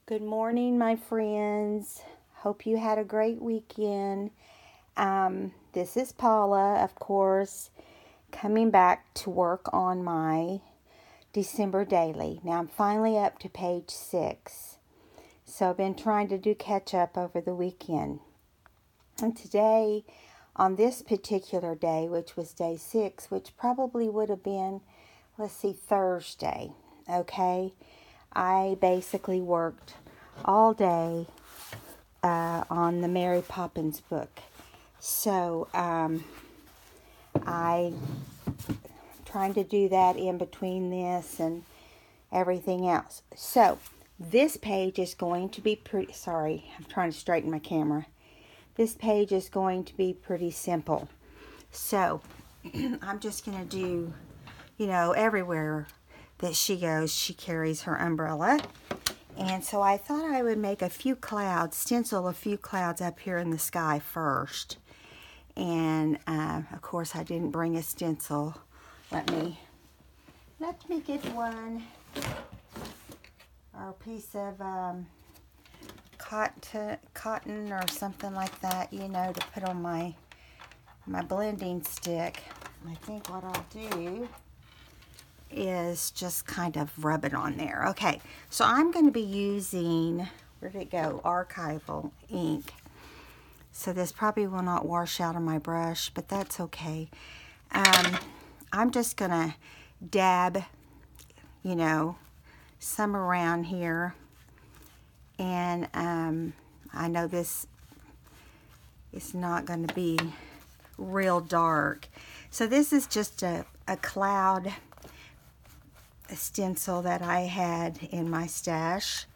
Good morning, my friends. Hope you had a great weekend. This is Paula, of course, coming back to work on my December daily. Now I'm finally up to page 6. So I've been trying to do catch up over the weekend. And today, on this particular day, which was day 6, which probably would have been, Thursday, okay? I basically worked all day on the Mary Poppins book. So I trying to do that in between this and everything else. So this page is going to be pretty, sorry, I'm trying to straighten my camera. This page is going to be pretty simple. So I'm just going to do, everywhere that she goes, she carries her umbrella. And so I thought I would make a few clouds, stencil a few clouds up here in the sky first. And of course I didn't bring a stencil. Let me get one, or a piece of cotton or something like that, to put on my blending stick. I think what I'll do is just kind of rub it on there. Okay, so I'm going to be using, where did it go? Archival ink. So this probably will not wash out on my brush, but that's okay. I'm just going to dab, some around here. And I know this is not going to be real dark. So this is just a cloud stencil that I had in my stash.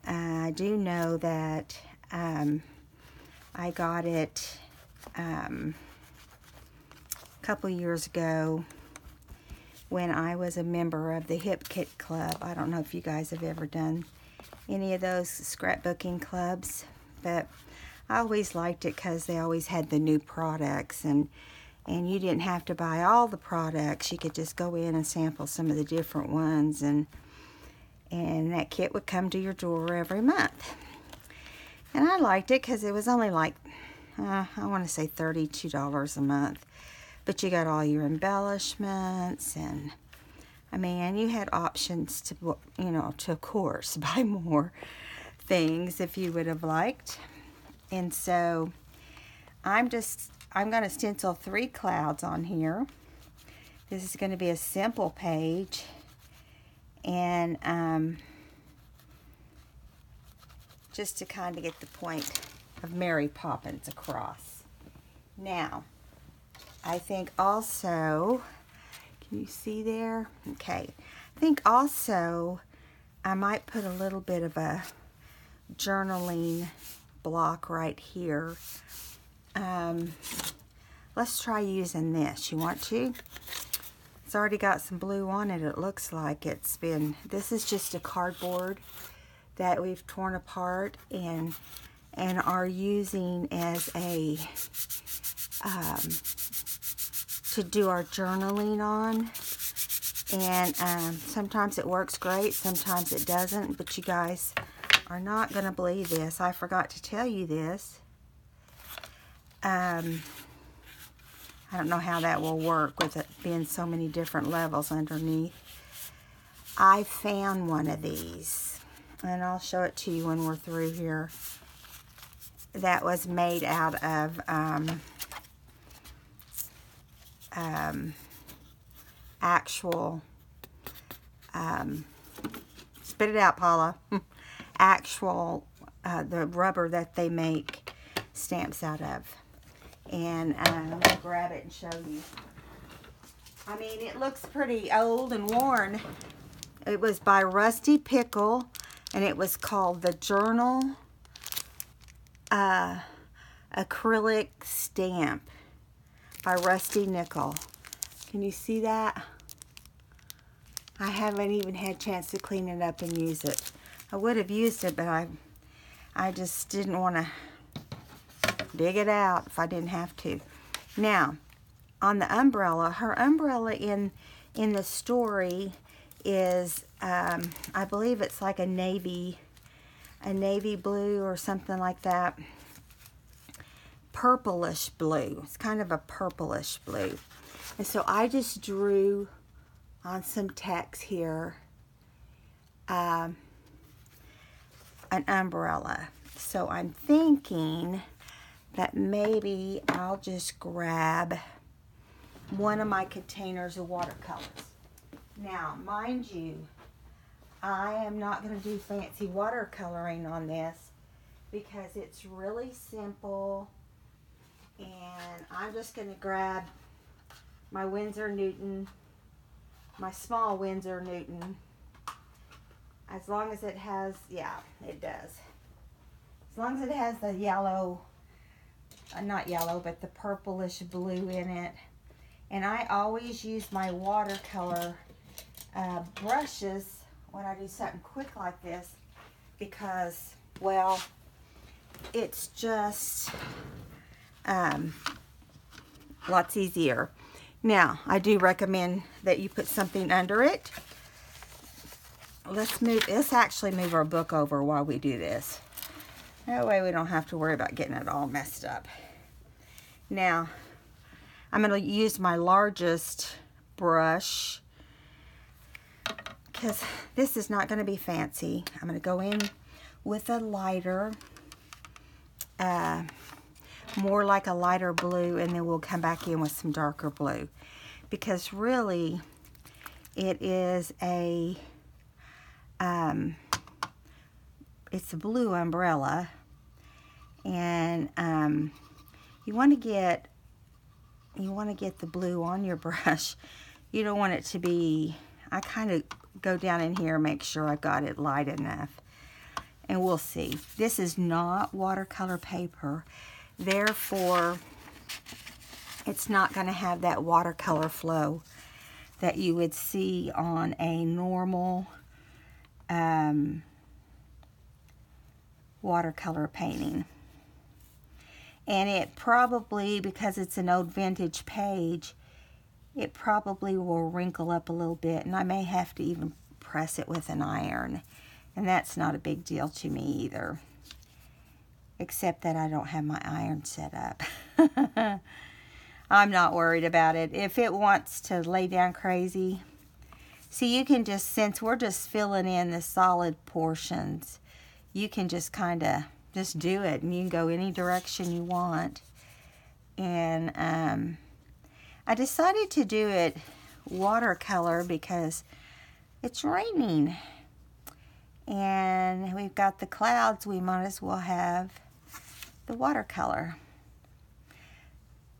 I do know that I got it a couple years ago when I was a member of the Hip Kit Club. I don't know if you guys have ever done any of those scrapbooking clubs, but I always liked it because they always had the new products, and you didn't have to buy all the products. You could just go in and sample some of the different ones, and that kit would come to your door every month. And I liked it because it was only like, I want to say $32 a month. But you got all your embellishments, and you had options to, to of course buy more things if you would have liked. And so I'm going to stencil 3 clouds on here. This is going to be a simple page, and just to kind of get the point of Mary Poppins across. Now, I think also, can you see there? Okay. I think also I might put a little bit of a journaling block right here. Let's try using this. You want to? It's already got some blue on it. It looks like this is just a cardboard that we've torn apart and are using as a to do our journaling on. And sometimes it works great, sometimes it doesn't, but you guys are not going to believe this. I forgot to tell you this. I don't know how that will work with it being so many different levels underneath. I found one of these, and I'll show it to you when we're through here, that was made out of actual, spit it out, Paula, actual, the rubber that they make stamps out of. And I'm going to grab it and show you. It looks pretty old and worn. It was by Rusty Pickle, and it was called the Journal Acrylic Stamp by Rusty Nickel. Can you see that? I haven't even had a chance to clean it up and use it. I would have used it, but I just didn't want to dig it out if I didn't have to. Now, on the umbrella, her umbrella in the story is, I believe it's like a navy a navy blue or something like that. Purplish blue. It's kind of a purplish blue. And so I just drew on some text here an umbrella. So I'm thinking that maybe I'll just grab one of my containers of watercolors. Now, mind you, I am not going to do fancy watercoloring on this because it's really simple, and I'm just going to grab my Winsor Newton, my small Winsor Newton, as long as it has, yeah, it does. As long as it has the yellow, not yellow, but the purplish blue in it. And I always use my watercolor brushes when I do something quick like this because, well, it's just lots easier. Now, I do recommend that you put something under it. Let's actually move our book over while we do this. That way we don't have to worry about getting it all messed up. Now, I'm going to use my largest brush because this is not going to be fancy. I'm going to go in with a lighter, more like a lighter blue, and then we'll come back in with some darker blue. Because really, it is it's a blue umbrella, and you want to get the blue on your brush. You don't want it to be, I kind of go down in here and make sure I got it light enough, and we'll see. This is not watercolor paper, therefore it's not going to have that watercolor flow that you would see on a normal watercolor painting. And it probably, because it's an old vintage page, it probably will wrinkle up a little bit, and I may have to even press it with an iron. And that's not a big deal to me either, except that I don't have my iron set up. I'm not worried about it. If it wants to lay down crazy, see, you can just, since we're just filling in the solid portions, you can just kind of just do it, and you can go any direction you want. And I decided to do it watercolor because it's raining and we've got the clouds. We might as well have the watercolor.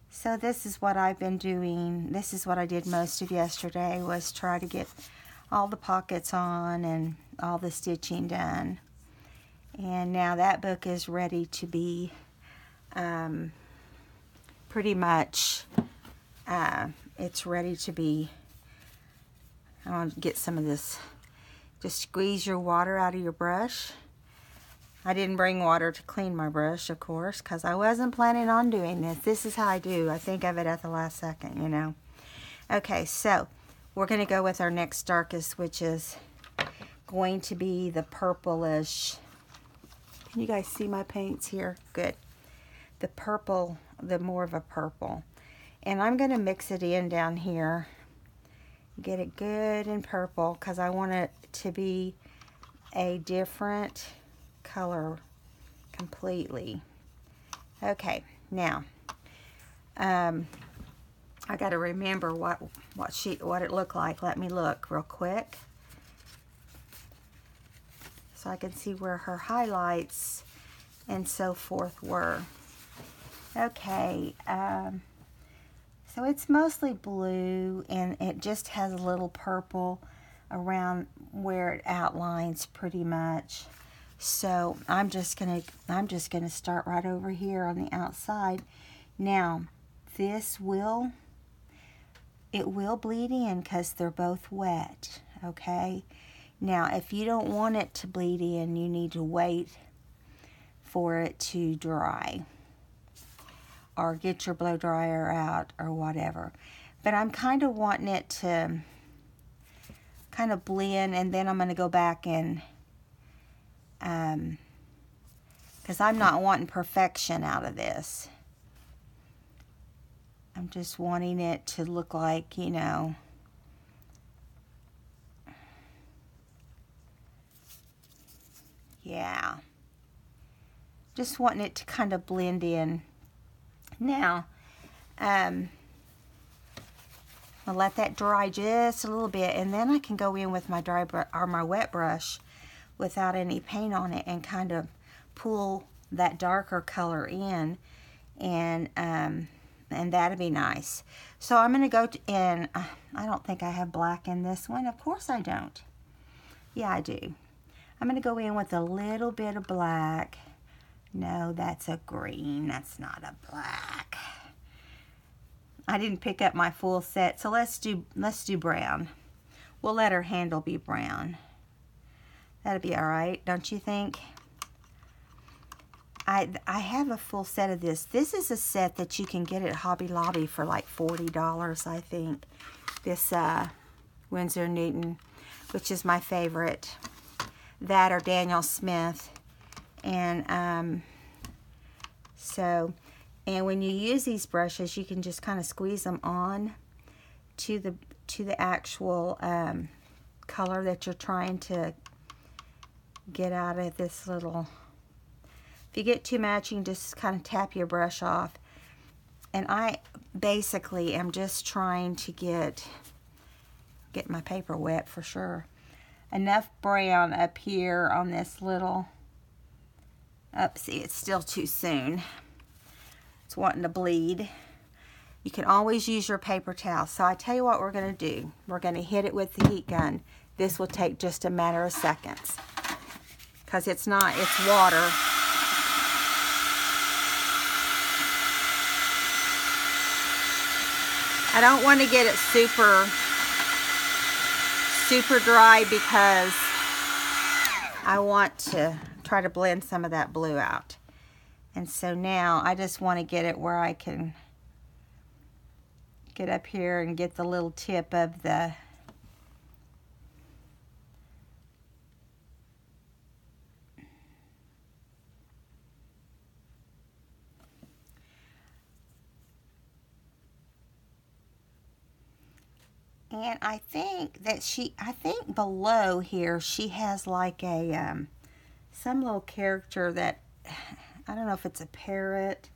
So this is what I've been doing. This is what I did most of yesterday, was try to get all the pockets on and all the stitching done. And now that book is ready to be pretty much, it's ready to be, I want to get some of this, just squeeze your water out of your brush. I didn't bring water to clean my brush, of course, because I wasn't planning on doing this. This is how I do. I think of it at the last second, you know. Okay, so we're going to go with our next darkest, which is going to be the purplish. Can you guys see my paints here? Good. The purple, the more of a purple. And I'm going to mix it in down here. Get it good and purple, because I want it to be a different color completely. Okay, now I got to remember what it looked like. Let me look real quick so I can see where her highlights and so forth were. Okay, so it's mostly blue, and it just has a little purple around where it outlines pretty much. So I'm just gonna start right over here on the outside. Now this will bleed in because they're both wet. Okay, now if you don't want it to bleed in, you need to wait for it to dry, or get your blow dryer out or whatever. But I'm kind of wanting it to kind of blend, and then I'm going to go back and because I'm not wanting perfection out of this. I'm just wanting it to look like, you know, yeah. Just wanting it to kind of blend in. Now, I'll let that dry just a little bit, and then I can go in with my my wet brush without any paint on it and kind of pull that darker color in, and that'd be nice. So I'm gonna go in. I don't think I have black in this one. Of course I don't. Yeah, I do. I'm gonna go in with a little bit of black. No, that's a green. That's not a black. I didn't pick up my full set, so let's do brown. We'll let her handle be brown. That'll be all right, don't you think? I have a full set of this. This is a set that you can get at Hobby Lobby for like $40, I think. This Winsor Newton, which is my favorite. That or Daniel Smith. And and when you use these brushes, you can just kind of squeeze them on to the actual color that you're trying to get out of this little. If you get too much, you can just kind of tap your brush off. And I basically am just trying to get my paper wet for sure. Enough brown up here on this little. See, it's still too soon. It's wanting to bleed. You can always use your paper towel. So I tell you what we're going to do. We're going to hit it with the heat gun. This will take just a matter of seconds. Because it's water. I don't want to get it super dry because I want to try to blend some of that blue out. And so now I just want to get it where I can get up here and get the little tip of the and I think that I think below here she has like a some little character that I don't know if it's a parrot.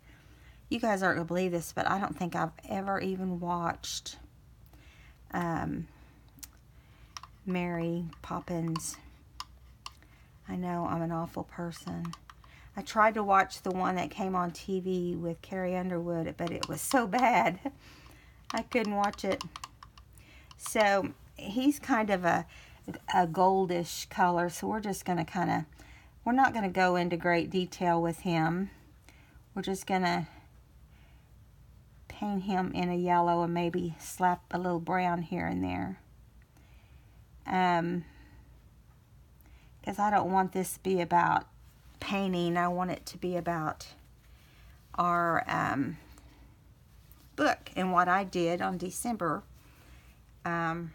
You guys aren't going to believe this, but I don't think I've ever even watched Mary Poppins. I know I'm an awful person. I tried to watch the one that came on TV with Carrie Underwood, but it was so bad. I couldn't watch it. So he's kind of a goldish color, so we're just going to we're not going to go into great detail with him. We're just going to paint him in a yellow and maybe slap a little brown here and there. Because I don't want this to be about painting. I want it to be about our book. And what I did on December to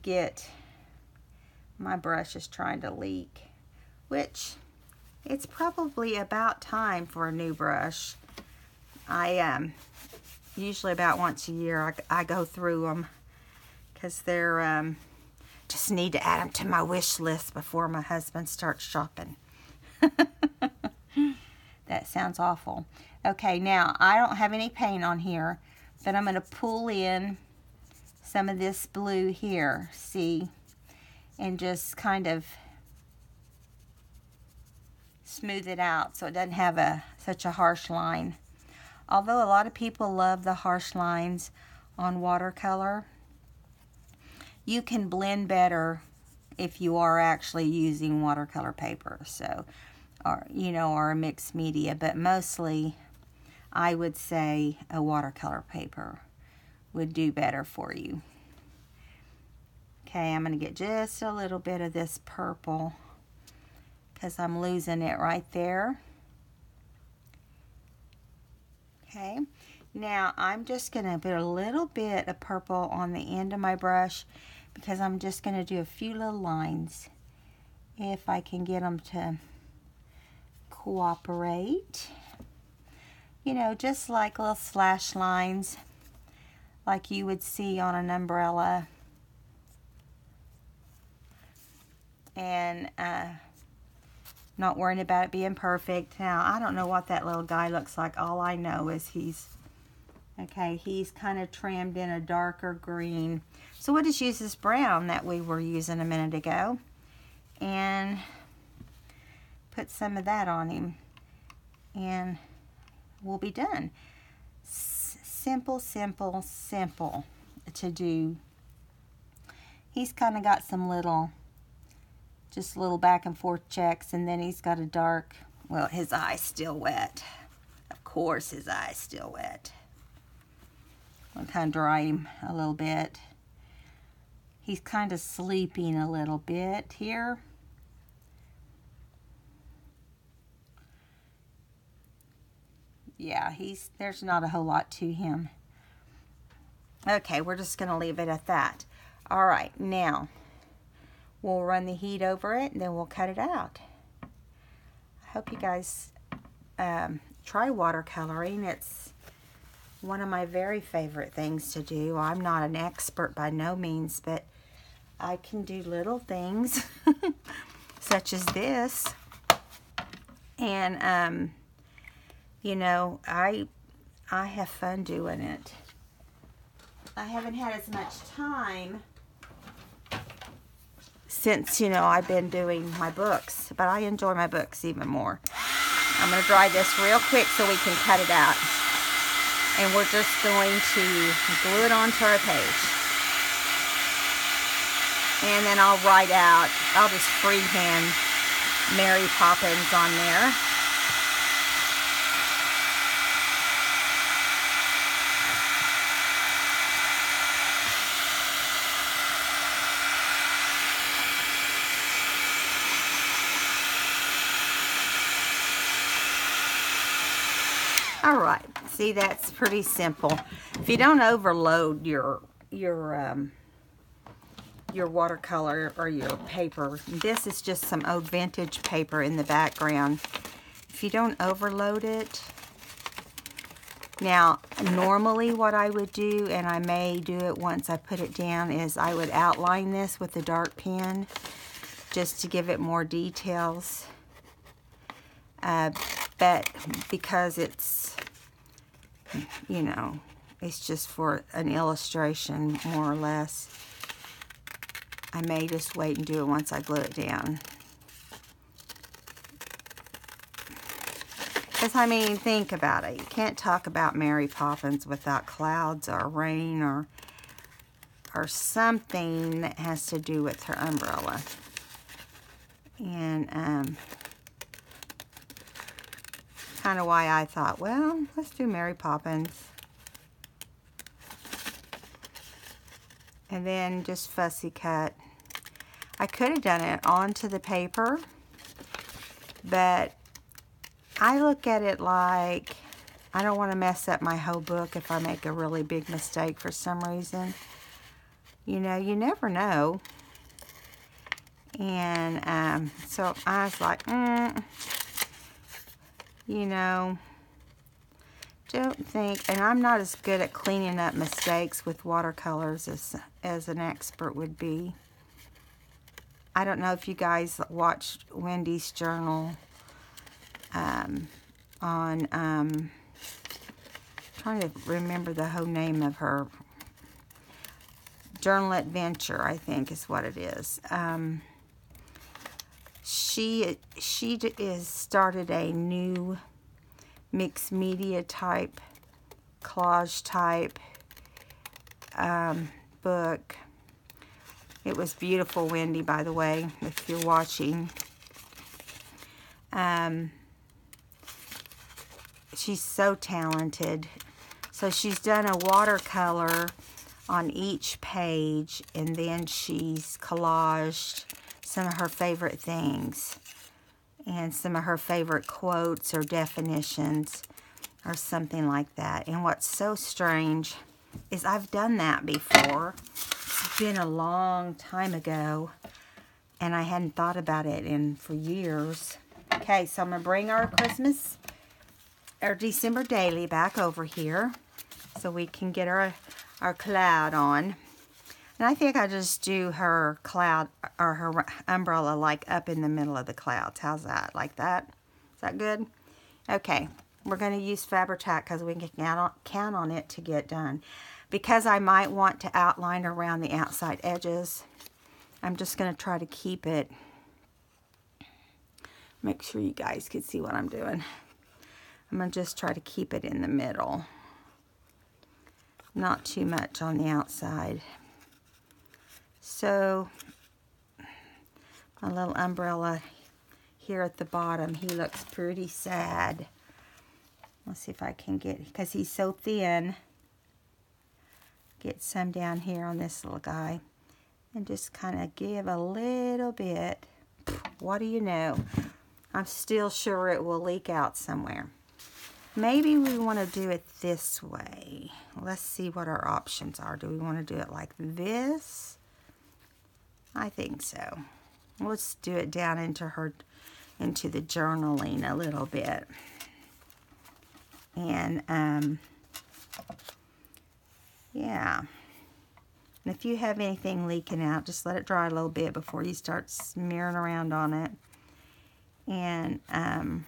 get... My brush is trying to leak, which it's probably about time for a new brush. I usually about once a year I go through them because they're just need to add them to my wish list before my husband starts shopping. That sounds awful. Okay, now I don't have any paint on here, but I'm going to pull in some of this blue here. See? And just kind of smooth it out so it doesn't have such a harsh line. Although a lot of people love the harsh lines on watercolor, you can blend better if you are actually using watercolor paper, so or a mixed media, but mostly I would say a watercolor paper would do better for you. Okay, I'm going to get just a little bit of this purple because I'm losing it right there. Okay, now I'm just going to put a little bit of purple on the end of my brush because I'm just going to do a few little lines if I can get them to cooperate. You know, just like little slash lines like you would see on an umbrella. And not worrying about it being perfect. Now, I don't know what that little guy looks like. All I know is he's kind of trimmed in a darker green. So we'll just use this brown that we were using a minute ago and put some of that on him. And we'll be done. Simple, simple, simple to do. He's kind of got some just little back and forth checks, and then he's got a dark, well, his eye's still wet. Of course his eye's still wet. I'll kind of dry him a little bit. He's kind of sleeping a little bit here. Yeah, there's not a whole lot to him. Okay, we're just going to leave it at that. All right, now we'll run the heat over it, and then we'll cut it out. I hope you guys try watercoloring. It's one of my very favorite things to do. I'm not an expert by no means, but I can do little things such as this. And, you know, I have fun doing it. I haven't had as much time since, you know, I've been doing my books, but I enjoy my books even more. I'm going to dry this real quick so we can cut it out. And we're just going to glue it onto our page. And then I'll just freehand Mary Poppins on there. All right, see, that's pretty simple. If you don't overload your watercolor or your paper, this is just some old vintage paper in the background. If you don't overload it, now normally what I would do, and I may do it once I put it down, is I would outline this with a dark pen just to give it more details. But because it's, you know, it's just for an illustration more or less, I may just wait and do it once I glue it down. Because, I mean, think about it. You can't talk about Mary Poppins without clouds or rain or something that has to do with her umbrella. And, kind of why I thought, well, let's do Mary Poppins. And then just fussy cut. I could have done it onto the paper, but I look at it like I don't want to mess up my whole book if I make a really big mistake for some reason. You know, you never know. And so I was like, you know, don't think, and I'm not as good at cleaning up mistakes with watercolors as an expert would be. I don't know if you guys watched Wendy's Journal on, trying to remember the whole name of her, Journal Adventure, I think is what it is. She is started a new mixed media type, collage type book. It was beautiful, Wendy, by the way, if you're watching. She's so talented. So she's done a watercolor on each page, and then she's collaged some of her favorite things and some of her favorite quotes or definitions or something like that. And what's so strange is I've done that before. It's been a long time ago, and I hadn't thought about it for years. Okay, so I'm going to bring our December daily back over here so we can get our cloud on. And I think I just do her cloud or her umbrella like up in the middle of the clouds. How's that? Like that? Is that good? Okay, we're going to use Fabri-Tac because we can count on it to get done. Because I might want to outline around the outside edges, I'm just going to try to keep it. Make sure you guys can see what I'm doing. I'm going to just try to keep it in the middle. Not too much on the outside. So, my little umbrella here at the bottom, he looks pretty sad. Let's see if I can get, because he's so thin, get some down here on this little guy. And just kind of give a little bit. What do you know? I'm still sure it will leak out somewhere. Maybe we want to do it this way. Let's see what our options are. Do we want to do it like this? I think so. Let's do it down into the journaling a little bit. And, yeah. And if you have anything leaking out, just let it dry a little bit before you start smearing around on it. And, I'm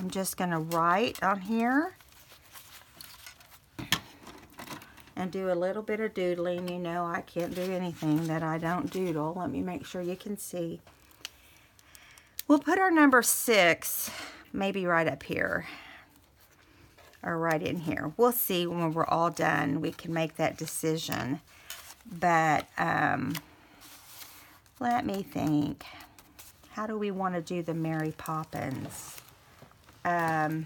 just going to write on here and do a little bit of doodling. You know, I can't do anything that I don't doodle. Let me make sure you can see. We'll put our number 6 maybe right up here or right in here. We'll see when we're all done. We can make that decision. But let me think. How do we want to do the Mary Poppins? A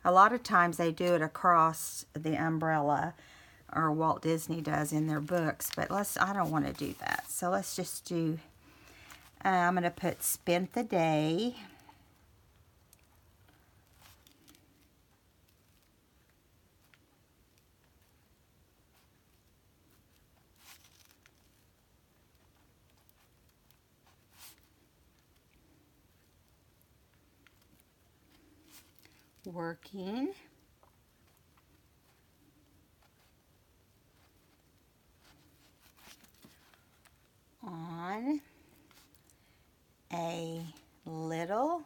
lot of times they do it across the umbrella, or Walt Disney does in their books, but I don't want to do that. So let's just do, I'm going to put Spent the Day. Working. On a little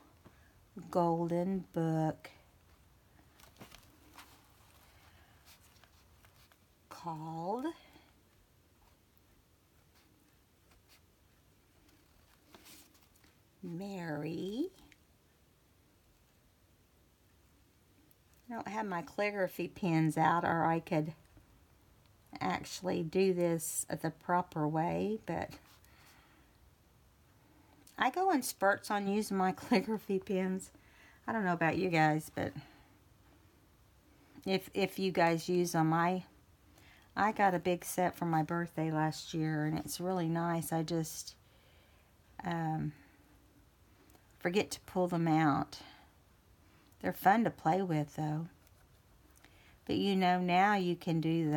golden book called Mary. I don't have my calligraphy pens out, or I could actually do this the proper way, but I go in spurts on using my calligraphy pens. I don't know about you guys, but if you guys use them, I got a big set for my birthday last year, and it's really nice. I just forget to pull them out. They're fun to play with, though. But you know, now you can do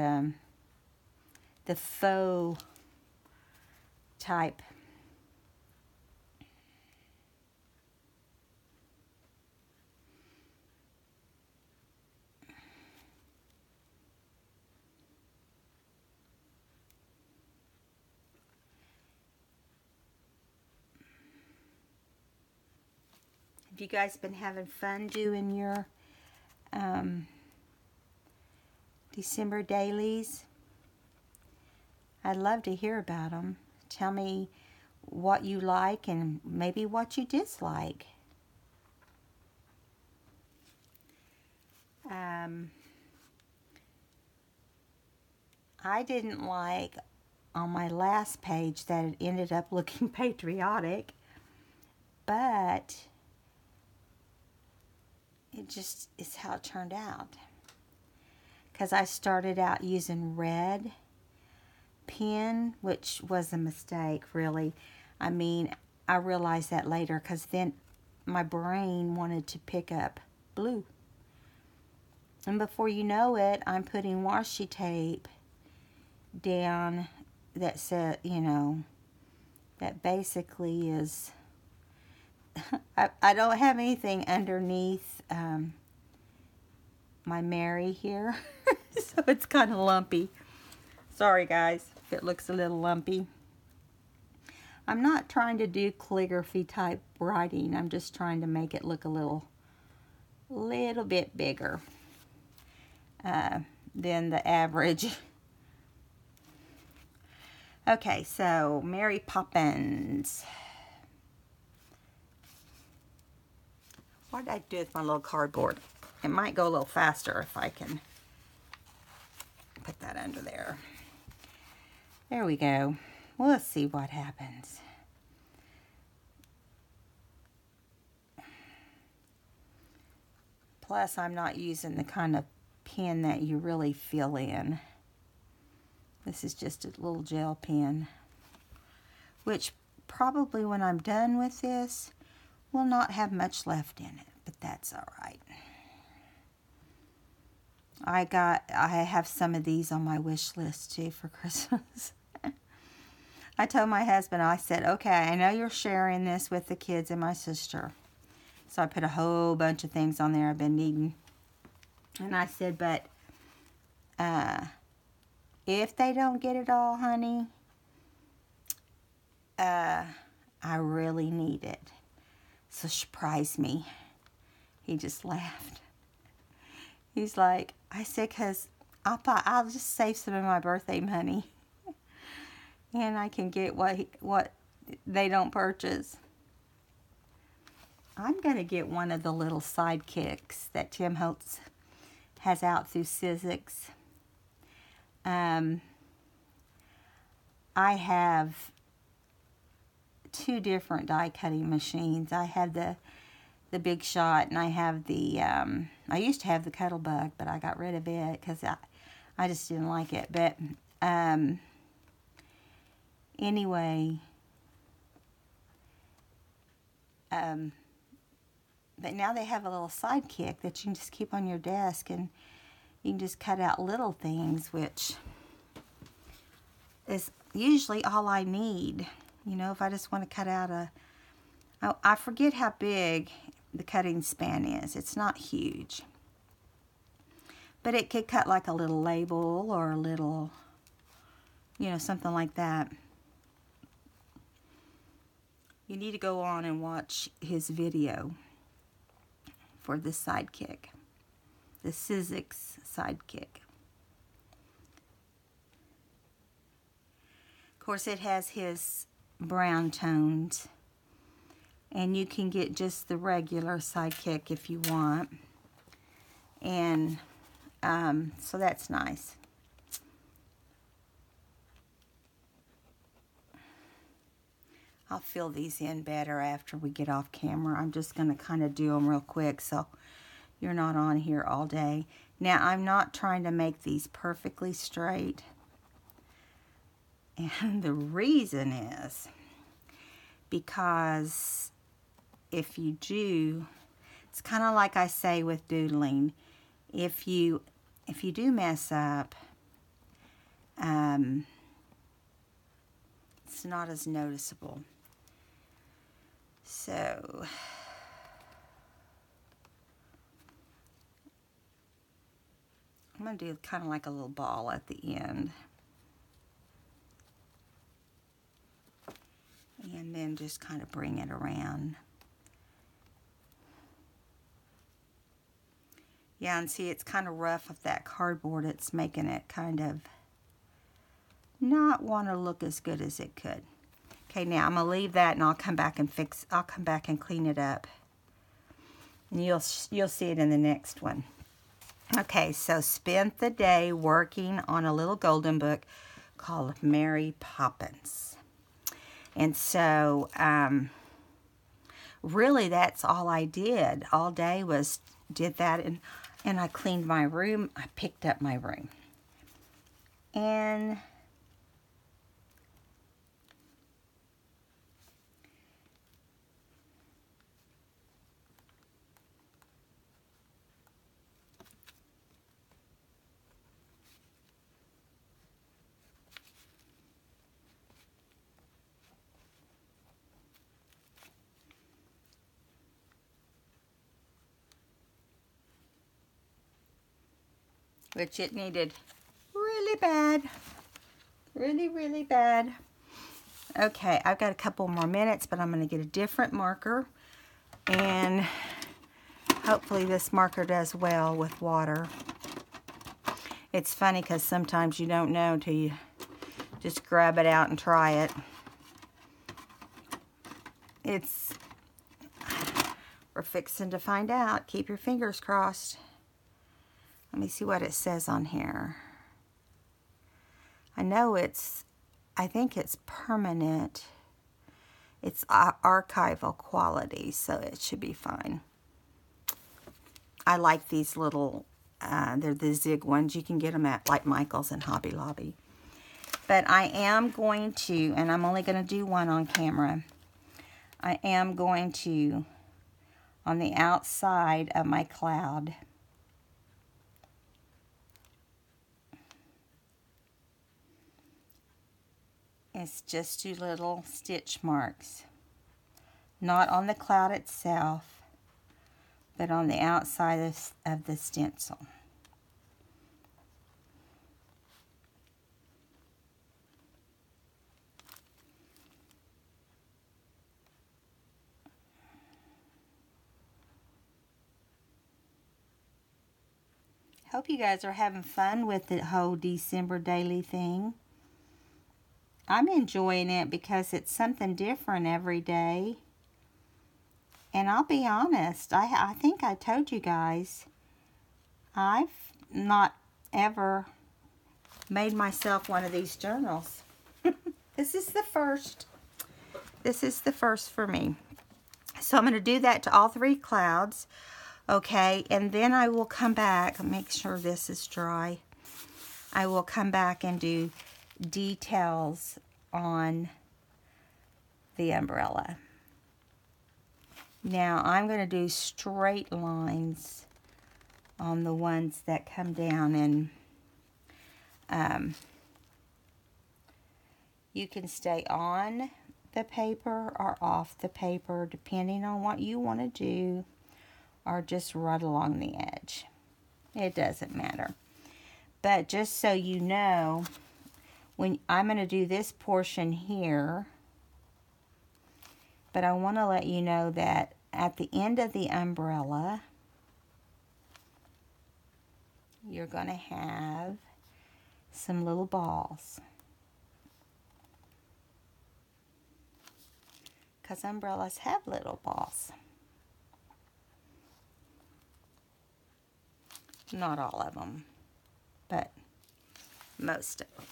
the faux type. Have you guys been having fun doing your December dailies? I'd love to hear about them. Tell me what you like and maybe what you dislike. I didn't like on my last page that it ended up looking patriotic, but it just is how it turned out. Because I started out using red pen, which was a mistake, really. I mean, I realized that later because then my brain wanted to pick up blue. And before you know it, I'm putting washi tape down that said, you know, that basically is, I don't have anything underneath my Mary here, so it's kind of lumpy. Sorry guys if it looks a little lumpy. I'm not trying to do calligraphy type writing. I'm just trying to make it look a little bit bigger than the average. Okay, so Mary Poppins. What did I do with my little cardboard? It might go a little faster if I can put that under there. There we go. Well, let's see what happens. Plus, I'm not using the kind of pen that you really fill in. This is just a little gel pen, which probably when I'm done with this will not have much left in it, but that's all right. I have some of these on my wish list too for Christmas. I told my husband, I said, okay, I know you're sharing this with the kids and my sister. So I put a whole bunch of things on there I've been needing. And I said, but if they don't get it all, honey, I really need it. So surprise me. He just laughed. He's like, I said, because I'll just save some of my birthday money. And I can get what they don't purchase. I'm going to get one of the little sidekicks that Tim Holtz has out through Sizzix. I have 2 different die cutting machines. I have the Big Shot, and I have the, I used to have the Cuttlebug, but I got rid of it because I just didn't like it. But anyway, but now they have a little sidekick that you can just keep on your desk, and you can just cut out little things, which is usually all I need. You know, if I just want to cut out I forget how big the cutting span is. It's not huge. But it could cut like a little label or a little, you know, something like that. You need to go on and watch his video for this sidekick. The Sizzix sidekick. Of course, it has his brown tones. And you can get just the regular sidekick if you want. And so that's nice. I'll fill these in better after we get off camera. I'm just going to kind of do them real quick so you're not on here all day. Now, I'm not trying to make these perfectly straight. And the reason is because if you do, it's kind of like I say with doodling. If you do mess up, it's not as noticeable. So I'm going to do kind of like a little ball at the end. And then just kind of bring it around. Yeah, and see, it's kind of rough with that cardboard. It's making it kind of not want to look as good as it could. Okay, now I'm going to leave that and I'll come back and clean it up. And you'll see it in the next one. Okay, so spent the day working on a little golden book called Mary Poppins. And so, really that's all I did all day was did that, and I cleaned my room. I picked up my room. And which it needed really bad. Really, really bad. Okay, I've got a couple more minutes, but I'm going to get a different marker. And hopefully this marker does well with water. It's funny because sometimes you don't know until you just grab it out and try it. We're fixing to find out. Keep your fingers crossed. Let me see what it says on here. I think it's permanent. It's archival quality, so it should be fine. I like these little, they're the zig ones. You can get them at like Michael's and Hobby Lobby. But I am going to, and I'm only going to do one on camera. I am going to, on the outside of my cloud, it's just 2 little stitch marks. Not on the cloud itself, but on the outside of the stencil. Hope you guys are having fun with the whole December daily thing. I'm enjoying it because it's something different every day. And I'll be honest, I think I told you guys, I've not ever made myself one of these journals. This is the first. This is the first for me. So I'm going to do that to all 3 clouds. Okay, and then I will come back, make sure this is dry. I will come back and do details on the umbrella. Now I'm going to do straight lines on the ones that come down, and you can stay on the paper or off the paper depending on what you want to do, or just right along the edge. It doesn't matter. But just so you know, when I'm going to do this portion here, but I want to let you know that at the end of the umbrella, you're going to have some little balls. Because umbrellas have little balls. Not all of them, but most of them.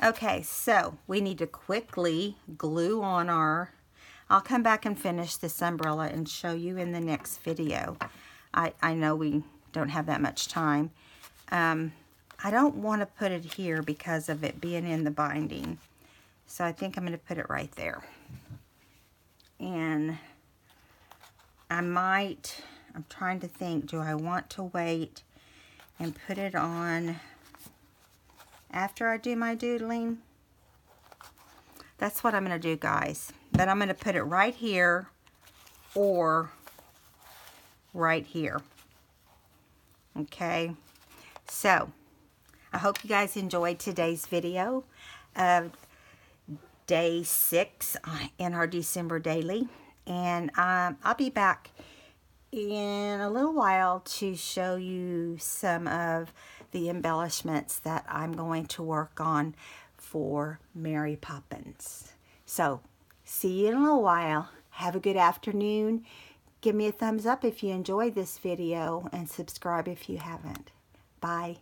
Okay, so we need to quickly glue on our, I'll come back and finish this umbrella and show you in the next video. I know we don't have that much time. I don't want to put it here because of it being in the binding. So I think I'm going to put it right there. And I'm trying to think, do I want to wait and put it on after I do my doodling? That's what I'm going to do, guys. But I'm going to put it right here or right here. Okay? So, I hope you guys enjoyed today's video of day 6 in our December daily. And I'll be back in a little while to show you some of the embellishments that I'm going to work on for Mary Poppins. So, see you in a little while. Have a good afternoon. Give me a thumbs up if you enjoyed this video and subscribe if you haven't. Bye.